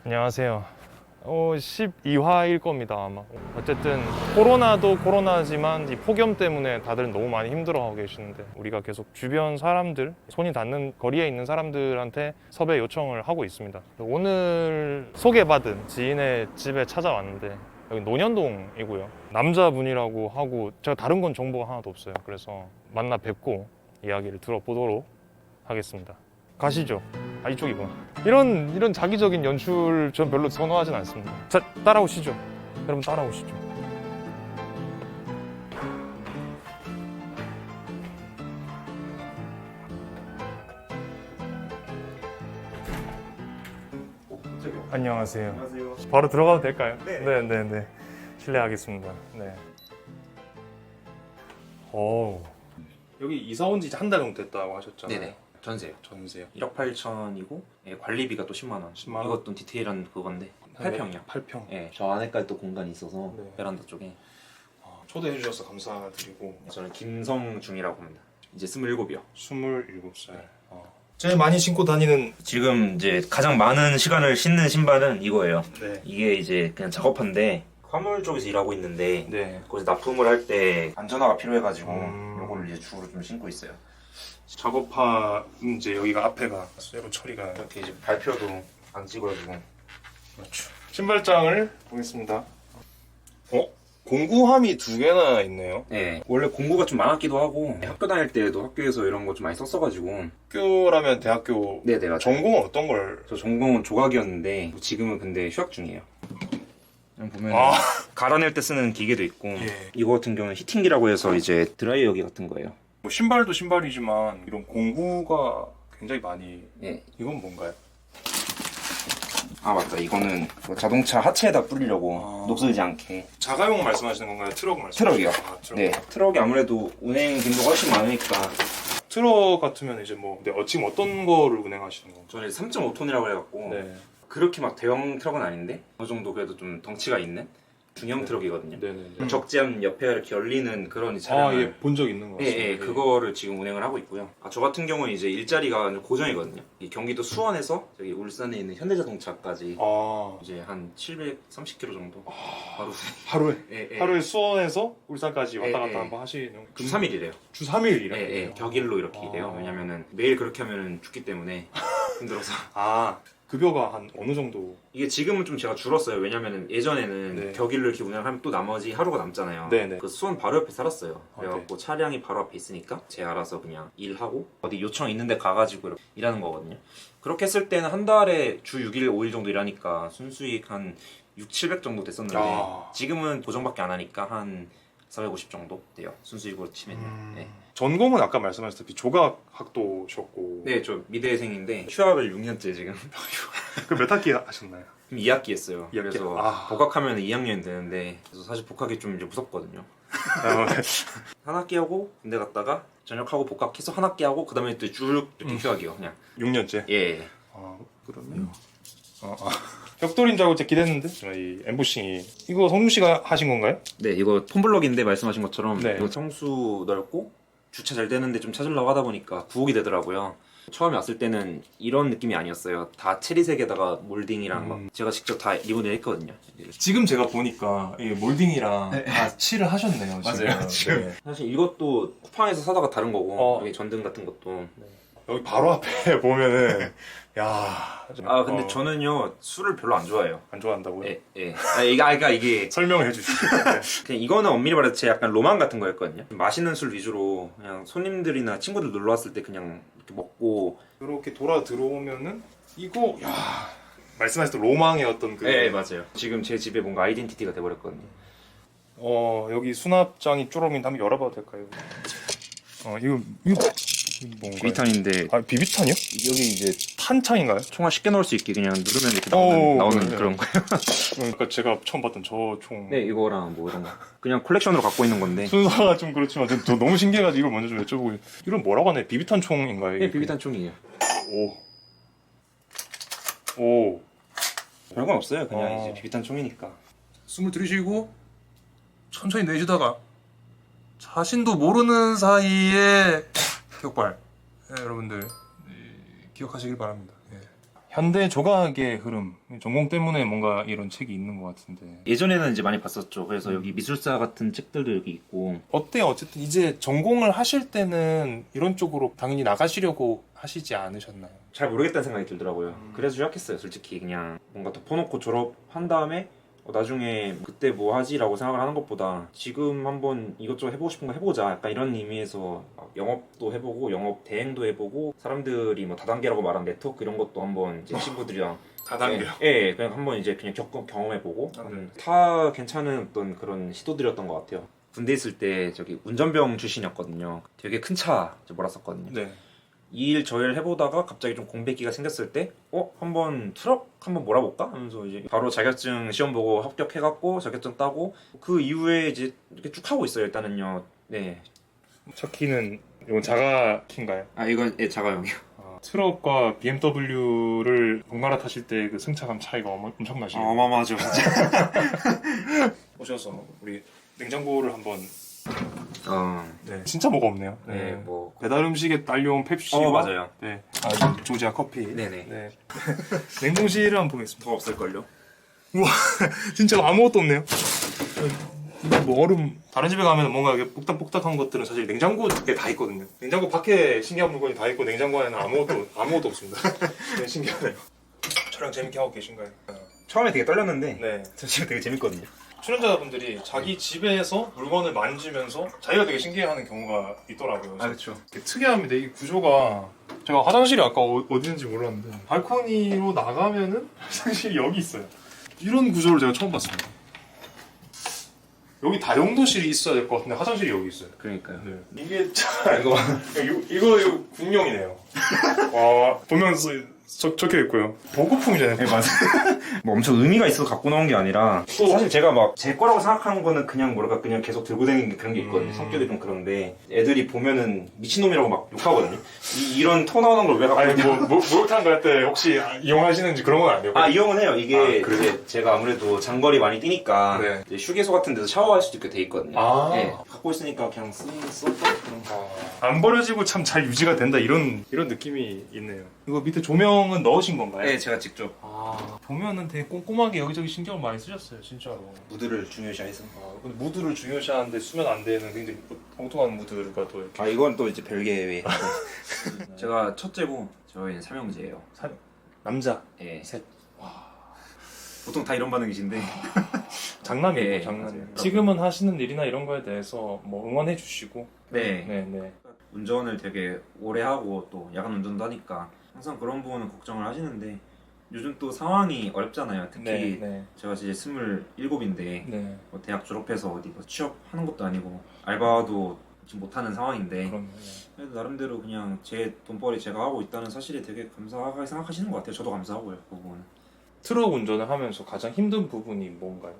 안녕하세요. 12화일 겁니다, 아마. 어쨌든 코로나도 코로나지만 이 폭염 때문에 다들 너무 많이 힘들어하고 계시는데 우리가 계속 주변 사람들, 손이 닿는 거리에 있는 사람들한테 섭외 요청을 하고 있습니다. 오늘 소개받은 지인의 집에 찾아왔는데 여기 논현동이고요. 남자분이라고 하고 제가 다른 건 정보가 하나도 없어요. 그래서 만나 뵙고 이야기를 들어보도록 하겠습니다. 가시죠. 아, 이쪽이구나. 이런 자기적인 연출 전 별로 선호하진 않습니다. 자, 따라오시죠. 여러분 따라오시죠. 안녕하세요. 안녕하세요. 바로 들어가도 될까요? 네. 네. 실례하겠습니다. 네. 오. 여기 이사 온 지 한 달 정도 됐다고 하셨잖아요. 네네. 전세요. 전세요. 1억 8천이고 관리비가 또 10만 원. 10만 원? 이것도 디테일한 그건데 8평이요. 8평. 예. 저 안에까지 또 공간이 있어서 네. 베란다 쪽에. 초대해 주셔서 감사드리고. 저는 김성중이라고 합니다. 이제 27이요. 27살. 제일 많이 신고 다니는. 지금 이제 가장 많은 시간을 신는 신발은 이거예요. 네. 이게 이제 그냥 작업한데 화물 쪽에서 일하고 있는데 네. 거기서 납품을 할 때 안전화가 필요해가지고 음. 이거를 이제 주로 좀 신고 있어요. 작업하 이제 여기가 앞에가 쇠로 처리가. 이렇게 이제 발표도 안 찍어가지고. 그렇죠. 신발장을 보겠습니다. 공구함이 두 개나 있네요. 네. 원래 공부가 좀 많았기도 하고 학교 다닐 때도 학교에서 이런 거 좀 많이 썼어가지고. 학교라면 대학교. 네네 맞아요. 전공은 어떤 걸? 저 전공은 조각이었는데 지금은 근데 휴학 중이에요. 그냥 보면 아. 갈아낼 때 쓰는 기계도 있고 예. 이거 같은 경우는 히팅기라고 해서 이제 드라이어기 같은 거예요. 뭐 신발도 신발이지만 이런 공구가 굉장히 많이. 예. 이건 뭔가요? 아 맞다. 이거는 뭐 자동차 하체에다 뿌리려고 아. 녹슬지 않게. 자가용 말씀하시는 건가요? 트럭 트럭이요. 아, 트럭. 네. 트럭이 아무래도 운행 빈도가 훨씬 많으니까. 트럭 같으면 이제 뭐 지금 어떤 거를 운행하시는 건가요? 저는 3.5톤이라고 해갖고 네. 그렇게 막 대형 트럭은 아닌데 어느 정도 그래도 좀 덩치가 있는 중형 네. 트럭이거든요. 네네. 적재함 옆에 이렇게 열리는 그런 아, 차량을 예, 본 적 있는 것 예, 같습니다. 예, 그거를 지금 운행을 하고 있고요. 저 같은 경우는 이제 일자리가 고정이거든요. 이 경기도 수원에서 저기 울산에 있는 현대자동차까지 아, 이제 한 730km 정도 바로 하루에 예, 예. 하루에 수원에서 울산까지 왔다 갔다 예, 예. 한번 하시는. 주 3일이래요. 주 3일 예, 일하는 예, 거예요? 격일로 이렇게 아. 일해요. 왜냐면은 매일 그렇게 하면 죽기 때문에 힘들어서. 아, 급여가 한 어느 정도? 이게 지금은 좀 제가 줄었어요. 왜냐면은 예전에는 네. 격일로 이렇게 운행하면 또 나머지 하루가 남잖아요. 네네. 그 수원 바로 옆에 살았어요. 아, 그래갖고 차량이 바로 앞에 있으니까 제가 알아서 그냥 일하고 어디 요청 있는데 가가지고 이렇게 일하는 거거든요. 그렇게 했을 때는 한 달에 주 6일, 5일 정도 일하니까 순수익 한 6, 700 정도 됐었는데 아. 지금은 고정밖에 안 하니까 한 450 정도 돼요. 순수익으로 치면요. 네. 전공은 아까 말씀하셨다시피 조각학도셨고. 네, 저 미대생인데 휴학을 6년째 지금. 그 몇 학기 하셨나요? 2학기 했어요. 2학기? 그래서 아. 복학하면 2학년이 되는데 그래서 사실 복학이 좀 이제 무섭거든요. 한 학기 하고 군대 갔다가 전역하고 복학해서 한 학기 하고 그 다음에 또 쭉 이렇게 휴학이요. 그냥 6년째? 예. 아, 그러네요. 벽돌인 줄 알고 진짜 기대했는데 이 엠보싱이 이거 성준 씨가 하신 건가요? 네, 이거 폼블럭인데 말씀하신 것처럼 네. 이거 성수 넓고 주차 잘 되는데 좀 찾으려고 하다 보니까 구옥이 되더라고요. 처음에 왔을 때는 이런 느낌이 아니었어요. 다 체리색에다가 몰딩이랑 막 제가 직접 다 리본을 했거든요. 지금 제가 보니까 이 몰딩이랑 다 칠을 하셨네요. 맞아요. 지금. 네. 사실 이것도 쿠팡에서 사다가 다른 거고 어. 여기 전등 같은 것도. 여기 바로 앞에 보면은 야. 근데 저는요 술을 별로 안 좋아해요. 안 좋아한다고요? 예, 예. 그러니까 이게 설명을 해주시죠. 그냥 이거는 엄밀히 말해서 제 약간 로망 같은 거였거든요. 맛있는 술 위주로 그냥 손님들이나 친구들 놀러 왔을 때 그냥 이렇게 먹고. 이렇게 돌아 들어오면은 이거 야 말씀하셨던 로망의 어떤 그. 예, 맞아요. 지금 제 집에 뭔가 아이덴티티가 돼버렸거든요. 여기 수납장이 쪼로민 한번 열어봐도 될까요? 이거 뭔가요? 비비탄인데 아, 비비탄이요? 여기 이제 탄창인가요? 총알 쉽게 넣을 수 있게 그냥 누르면 이렇게 오, 나오는 그러네요. 그런 거예요. 그러니까 제가 처음 봤던 저 총. 네, 이거랑 뭐 이런 거. 그냥 콜렉션으로 갖고 있는 건데. 순서가 좀 그렇지만 저 너무 신기해가지고 이걸 먼저 좀 여쭤보고. 이건 뭐라고 하나요? 비비탄 총인가요? 네, 비비탄 총이에요. 오. 별건 없어요. 그냥 어. 이제 비비탄 총이니까. 숨을 들이쉬고 천천히 내쉬다가 자신도 모르는 사이에 격발. 네, 여러분들 기억하시길 바랍니다. 현대 조각의 흐름 전공 때문에 뭔가 이런 책이 있는 것 같은데 예전에는 이제 많이 봤었죠. 그래서 여기 미술사 같은 책들도 여기 있고. 어때요? 어쨌든 이제 전공을 하실 때는 이런 쪽으로 당연히 나가시려고 하시지 않으셨나요? 잘 모르겠다는 생각이 들더라고요. 그래서 휴학했어요. 솔직히 그냥 뭔가 덮어놓고 졸업한 다음에 나중에 그때 뭐 하지라고 생각을 하는 것보다 지금 한번 이것저것 해보고 싶은 거 해보자 약간 이런 의미에서 영업도 해보고 영업 대행도 해보고 사람들이 뭐 다단계라고 말하는 네트워크 이런 것도 한번 이제 친구들이랑 다단계요? 예, 그냥 한번 이제 그냥 경험해보고 다 괜찮은 어떤 그런 시도들이었던 것 같아요. 군대 있을 때 저기 운전병 출신이었거든요. 되게 큰 차 몰았었거든요. 네. 이 일 저 일 해보다가 갑자기 좀 공백기가 생겼을 때 한번 트럭 한번 몰아볼까? 하면서 이제 바로 자격증 시험 보고 합격해갖고 자격증 따고 그 이후에 이제 이렇게 쭉 하고 있어요. 일단은요. 네. 첫 키는 이건 자가 키인가요? 아 이건 예 자가용이요. 트럭과 BMW를 번갈아 타실 때 그 승차감 차이가 엄청나시네요. 어마어마하죠. 진짜. 오셔서 우리 냉장고를 한번 네. 진짜 뭐가 없네요. 네, 뭐 배달 음식에 딸려온 펩시와 맞아요. 네. 조지아 커피. 네네. 네. 냉동실을 한번 보겠습니다. 더 없을걸요? 진짜 아무것도 없네요. 이게 뭐 얼음 다른 집에 가면 뭔가 이렇게 뽁닥뽁닥한 것들은 사실 냉장고에 다 있거든요. 냉장고 밖에 신기한 물건이 다 있고 냉장고 안에는 아무것도 없습니다. 네, 신기하네요. 촬영 재밌게 하고 계신가요? 처음에 되게 떨렸는데 네. 지금 되게 재밌거든요. 출연자분들이 자기 집에서 물건을 만지면서 자기가 되게 신기해하는 경우가 있더라고요. 그렇죠. 되게 특이합니다. 이 구조가 제가 화장실이 아까 어디인지 몰랐는데 발코니로 나가면은 화장실이 여기 있어요. 이런 구조를 제가 처음 봤습니다. 여기 다용도실이 있어야 될 것 같은데 화장실이 여기 있어요. 그러니까요. 네. 이게 참 이거 군용이네요. 와 보면 적혀 있고요. 보급품이잖아요. 네, 맞아요. 뭐 엄청 의미가 있어서 갖고 나온 게 아니라 또 사실 제가 막 제 거라고 생각하는 거는 그냥 뭐랄까 그냥 계속 들고 다니는 게 그런 게 있거든요. 성격이 좀 그런데 애들이 보면은 미친놈이라고 막 욕하거든요. 이런 토 나오는 걸 왜 갖고 아니 있냐. 목욕탕 갈 때 혹시 이용하시는지 그런 건 안 돼요? 이용은 해요. 이게 그래요? 이제 제가 아무래도 장거리 많이 뛰니까 네. 이제 휴게소 같은 데서 샤워할 수도 있게 돼 있거든요. 아. 네, 갖고 있으니까 그냥 썼던 그런 거. 안 버려지고 참 잘 유지가 된다 이런 느낌이 있네요. 이거 밑에 조명은 넣으신 건가요? 네, 제가 직접 보면은 되게 꼼꼼하게 여기저기 신경을 많이 쓰셨어요, 진짜로. 무드를 중요시해서. 근데 무드를 중요시하는데 쓰면 안 되는 굉장히 엉뚱한 무드가 또 이렇게. 이건 또 이제 별개의. 제가 첫째고 저희는 삼형제예요. 남자 예. 셋. 보통 다 이런 반응이신데. 장남이에요, 네, 장남이에요. 맞아요. 지금은 하시는 일이나 이런 거에 대해서 뭐 응원해 주시고. 네. 네. 운전을 되게 오래 하고 또 야간 운전도 하니까 항상 그런 부분은 걱정을 하시는데 요즘 또 상황이 어렵잖아요. 특히 네. 제가 이제 27인데 네. 뭐 대학 졸업해서 어디 뭐 취업하는 것도 아니고 알바도 지금 못하는 상황인데 그럼. 그래도 나름대로 그냥 제 돈벌이 제가 하고 있다는 사실이 되게 감사하게 생각하시는 것 같아요. 저도 감사하고요. 그 부분은. 트럭 운전을 하면서 가장 힘든 부분이 뭔가요?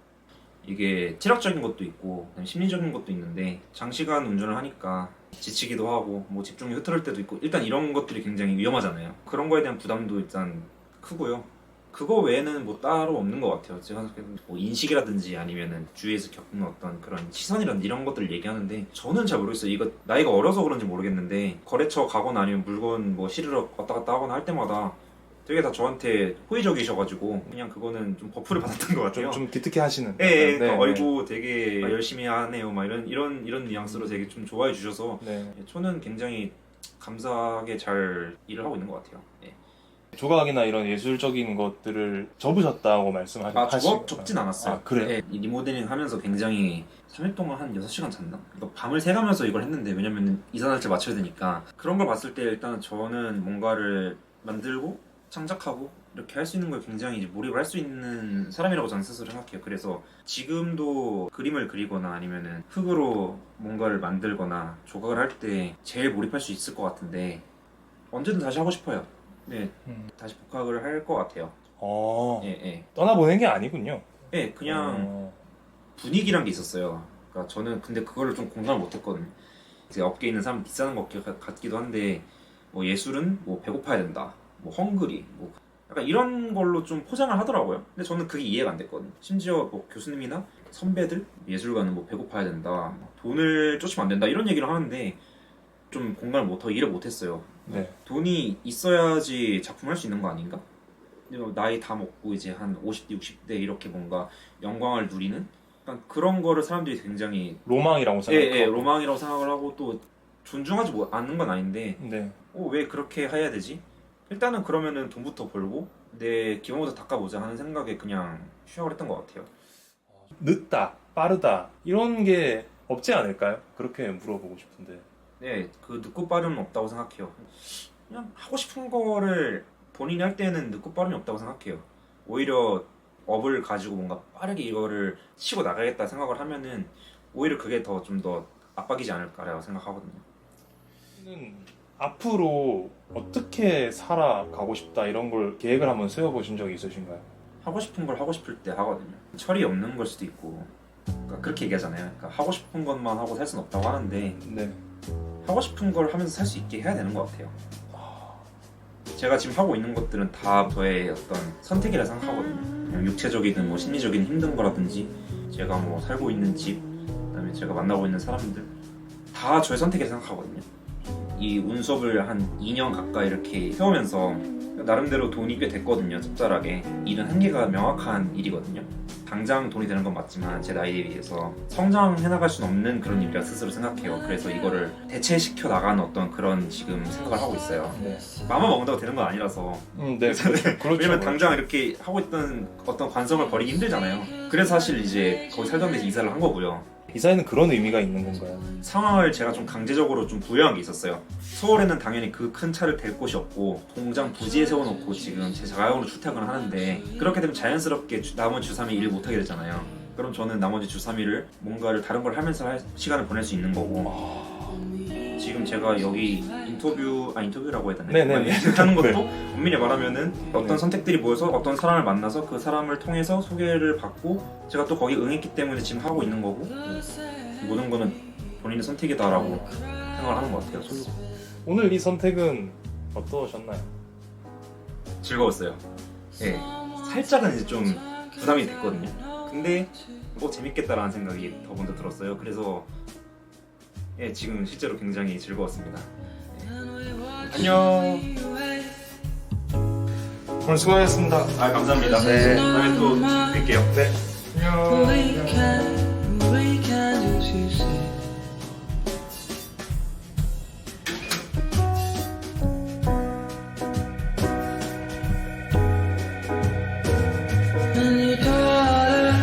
이게 체력적인 것도 있고 그다음에 심리적인 것도 있는데 장시간 운전을 하니까 지치기도 하고 뭐 집중이 흐트럴 때도 있고 일단 이런 것들이 굉장히 위험하잖아요. 그런 거에 대한 부담도 일단 크고요. 그거 외에는 뭐 따로 없는 것 같아요. 제가 생각해도 뭐 인식이라든지 아니면은 주위에서 겪는 어떤 그런 시선이라든지 이런 것들을 얘기하는데 저는 잘 모르겠어요. 이거 나이가 어려서 그런지 모르겠는데 거래처 가거나 아니면 물건 뭐 실으러 왔다 갔다 하거나 할 때마다 되게 다 저한테 호의적이셔가지고 그냥 그거는 좀 버프를 받았던 것 같아요. 좀 기특해 하시는. 예, 네, 어이구 되게 열심히 하네요. 막 이런 뉘앙스로 되게 좀 좋아해 주셔서 네. 저는 굉장히 감사하게 잘 일을 하고 있는 것 같아요. 예. 조각이나 이런 예술적인 것들을 접으셨다고 말씀하셨죠? 접진 않았어요. 그래요? 예, 이 리모델링 하면서 굉장히 3일 동안 한 6시간 잤나? 그러니까 밤을 새가면서 이걸 했는데 왜냐면 이사 날짜 맞춰야 되니까 그런 걸 봤을 때 일단 저는 뭔가를 만들고 창작하고 이렇게 할 수 있는 걸 굉장히 이제 몰입을 할 수 있는 사람이라고 저는 스스로 생각해요. 그래서 지금도 그림을 그리거나 아니면은 흙으로 뭔가를 만들거나 조각을 할 때 제일 몰입할 수 있을 것 같은데 언제든 다시 하고 싶어요. 네, 다시 복학을 할 것 같아요. 예. 떠나보낸 게 아니군요. 예, 그냥 분위기란 게 있었어요. 그러니까 저는 근데 그거를 좀 공감을 못했거든요. 이제 업계에 있는 사람 비싸는 것 같기도 한데 뭐 예술은 뭐 배고파야 된다. 뭐 헝그리 뭐 약간 이런 걸로 좀 포장을 하더라고요. 근데 저는 그게 이해가 안 됐거든요. 심지어 뭐 교수님이나 선배들 예술가는 뭐 배고파야 된다, 돈을 쫓으면 안 된다 이런 얘기를 하는데 좀 공감을 못하고 이해를 못했어요. 네. 돈이 있어야지 작품을 할 수 있는 거 아닌가? 나이 다 먹고 이제 한 50대 60대 이렇게 뭔가 영광을 누리는 약간 그런 거를 사람들이 굉장히 로망이라고 생각하고. 예, 로망이라고 생각을 하고 또 존중하지 않는 건 아닌데 네. 왜 그렇게 해야 되지? 일단은 그러면은 돈부터 벌고 내 기본부터 닦아보자 하는 생각에 그냥 시작을 했던 것 같아요. 늦다, 빠르다 이런 게 없지 않을까요? 그렇게 물어보고 싶은데. 네, 그 늦고 빠름은 없다고 생각해요. 그냥 하고 싶은 거를 본인이 할 때는 늦고 빠름이 없다고 생각해요. 오히려 업을 가지고 뭔가 빠르게 이거를 치고 나가겠다 생각을 하면은 오히려 그게 좀 더 압박이지 않을까라고 생각하거든요. 는 앞으로 어떻게 살아가고 싶다 이런 걸 계획을 한번 세워보신 적이 있으신가요? 하고 싶은 걸 하고 싶을 때 하거든요. 철이 없는 걸 수도 있고, 그러니까 그렇게 얘기하잖아요. 그러니까 하고 싶은 것만 하고 살 수는 없다고 하는데 네. 하고 싶은 걸 하면서 살 수 있게 해야 되는 것 같아요. 제가 지금 하고 있는 것들은 다 저의 어떤 선택이라 생각하거든요. 그냥 육체적이든 뭐 심리적인 힘든 거라든지 제가 뭐 살고 있는 집, 그다음에 제가 만나고 있는 사람들 다 저의 선택이라 생각하거든요. 이 운수업을 한 2년 가까이 이렇게 해오면서 나름대로 돈이 꽤 됐거든요. 적절하게. 일은 한계가 명확한 일이거든요. 당장 돈이 되는 건 맞지만 제 나이에 비해서 성장해 나갈 수는 없는 그런 일이라 스스로 생각해요. 그래서 이거를 대체시켜 나가는 어떤 그런 지금 생각을 하고 있어요. 네. 마음만 먹는다고 되는 건 아니라서. 네. 그렇죠. 왜냐면 당장 이렇게 하고 있던 어떤 관성을 버리기 힘들잖아요. 그래서 사실 이제 거기 살던 데서 이사를 한 거고요. 이사에는 그런 의미가 있는 건가요? 상황을 제가 좀 강제적으로 좀 부여한 게 있었어요. 서울에는 당연히 그 큰 차를 댈 곳이 없고 공장 부지에 세워놓고 지금 제 자가용으로 출퇴근을 하는데 그렇게 되면 자연스럽게 나머지 주 3일 일 못하게 되잖아요. 그럼 저는 나머지 주 3일을 뭔가를 다른 걸 하면서 시간을 보낼 수 있는 거고 지금 제가 여기 인터뷰라고 해야 되나? 네네네. 하는 것도 네. 엄밀히 말하면은 어떤 네. 선택들이 모여서 어떤 사람을 만나서 그 사람을 통해서 소개를 받고 제가 또 거기 응했기 때문에 지금 하고 있는 거고 모든 거는 본인의 선택이다라고 생각을 하는 것 같아요. 오늘 이 선택은 어떠셨나요? 즐거웠어요. 예, 살짝은 이제 좀 부담이 됐거든요. 근데 재밌겠다라는 생각이 더 먼저 들었어요. 그래서 지금 실제로 굉장히 즐거웠습니다. 안녕. 오늘 수고하셨습니다. 감사합니다. 네. 다음에 또 뵐게요. 네. 안녕. We can just you see. And your daughter's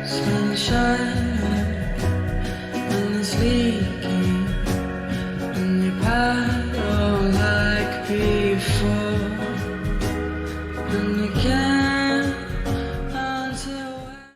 sunshine and it's leaking and your paddle like before and again.